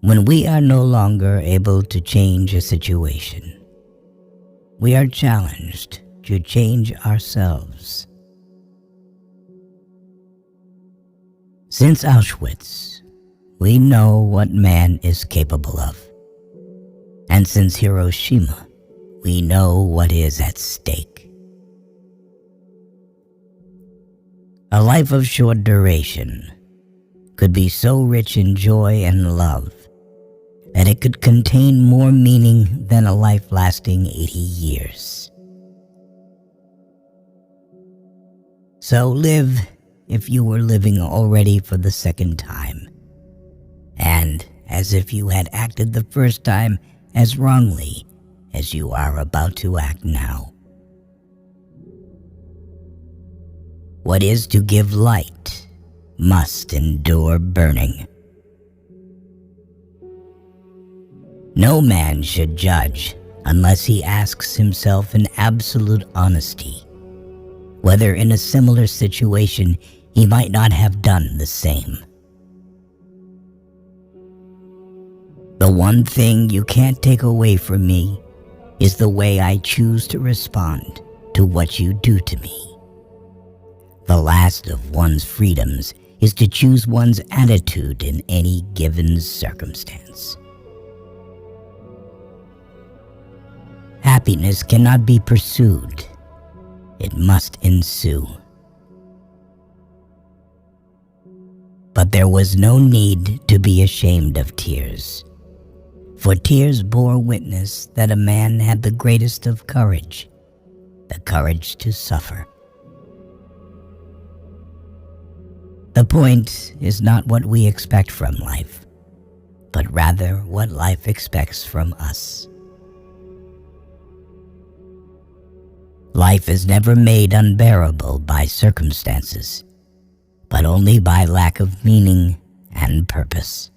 When we are no longer able to change a situation, we are challenged to change ourselves. Since Auschwitz, we know what man is capable of. And since Hiroshima, we know what is at stake. A life of short duration could be so rich in joy and love that it could contain more meaning than a life lasting 80 years. So live if you were living already for the second time, and as if you had acted the first time as wrongly as you are about to act now. What is to give light must endure burning. No man should judge unless he asks himself in absolute honesty whether in a similar situation he might not have done the same. The one thing you can't take away from me is the way I choose to respond to what you do to me. The last of one's freedoms is to choose one's attitude in any given circumstance. Happiness cannot be pursued. It must ensue. But there was no need to be ashamed of tears, for tears bore witness that a man had the greatest of courage, the courage to suffer. The point is not what we expect from life, but rather what life expects from us. Life is never made unbearable by circumstances, but only by lack of meaning and purpose.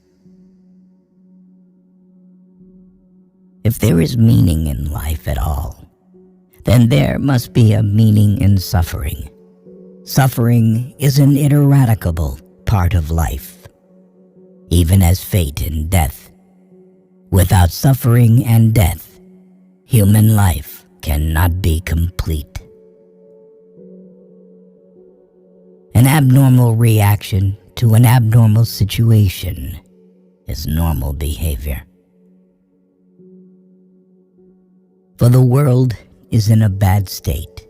If there is meaning in life at all, then there must be a meaning in suffering. Suffering is an ineradicable part of life, even as fate and death. Without suffering and death, human life cannot be complete. An abnormal reaction to an abnormal situation is normal behavior. For the world is in a bad state,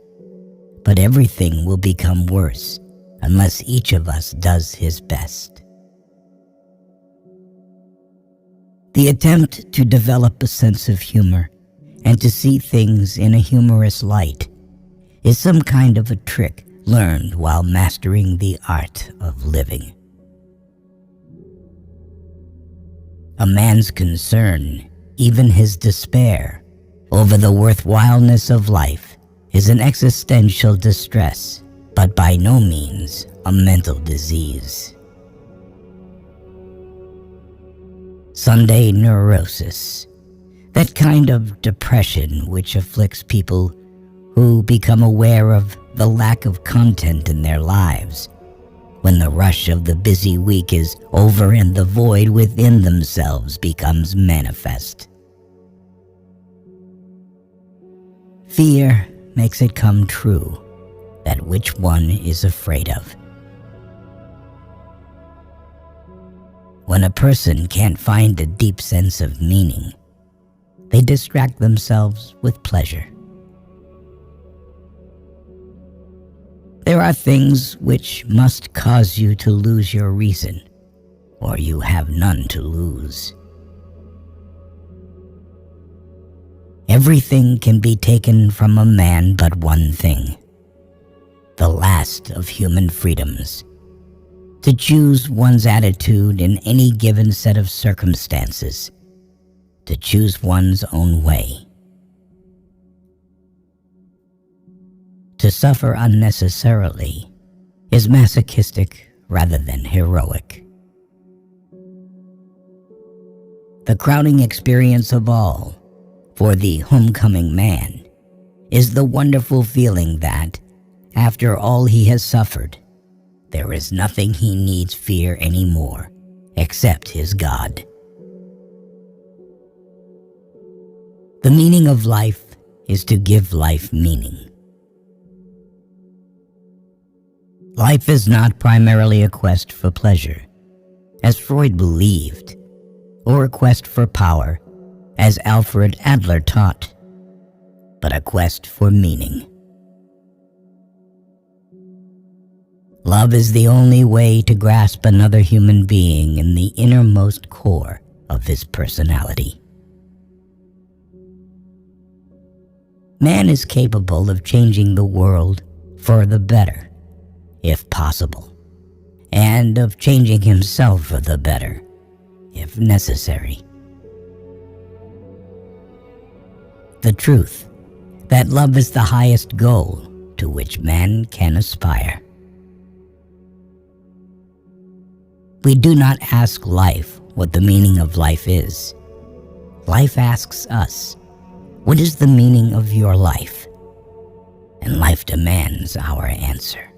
but everything will become worse unless each of us does his best. The attempt to develop a sense of humor and to see things in a humorous light is some kind of a trick learned while mastering the art of living. A man's concern, even his despair, over the worthwhileness of life is an existential distress, but by no means a mental disease. Sunday neurosis, that kind of depression which afflicts people who become aware of the lack of content in their lives when the rush of the busy week is over and the void within themselves becomes manifest. Fear makes it come true that which one is afraid of. When a person can't find a deep sense of meaning, they distract themselves with pleasure. There are things which must cause you to lose your reason, or you have none to lose. Everything can be taken from a man but one thing, the last of human freedoms, to choose one's attitude in any given set of circumstances, to choose one's own way. To suffer unnecessarily is masochistic rather than heroic. The crowning experience of all for the homecoming man is the wonderful feeling that, after all he has suffered, there is nothing he needs fear anymore except his God, The meaning of life is to give life meaning. Life is not primarily a quest for pleasure, as Freud believed, or a quest for power, as Alfred Adler taught, but a quest for meaning. Love is the only way to grasp another human being in the innermost core of his personality. Man is capable of changing the world for the better, if possible, and of changing himself for the better, if necessary. The truth that love is the highest goal to which man can aspire. We do not ask life what the meaning of life is. Life asks us, what is the meaning of your life? And life demands our answer.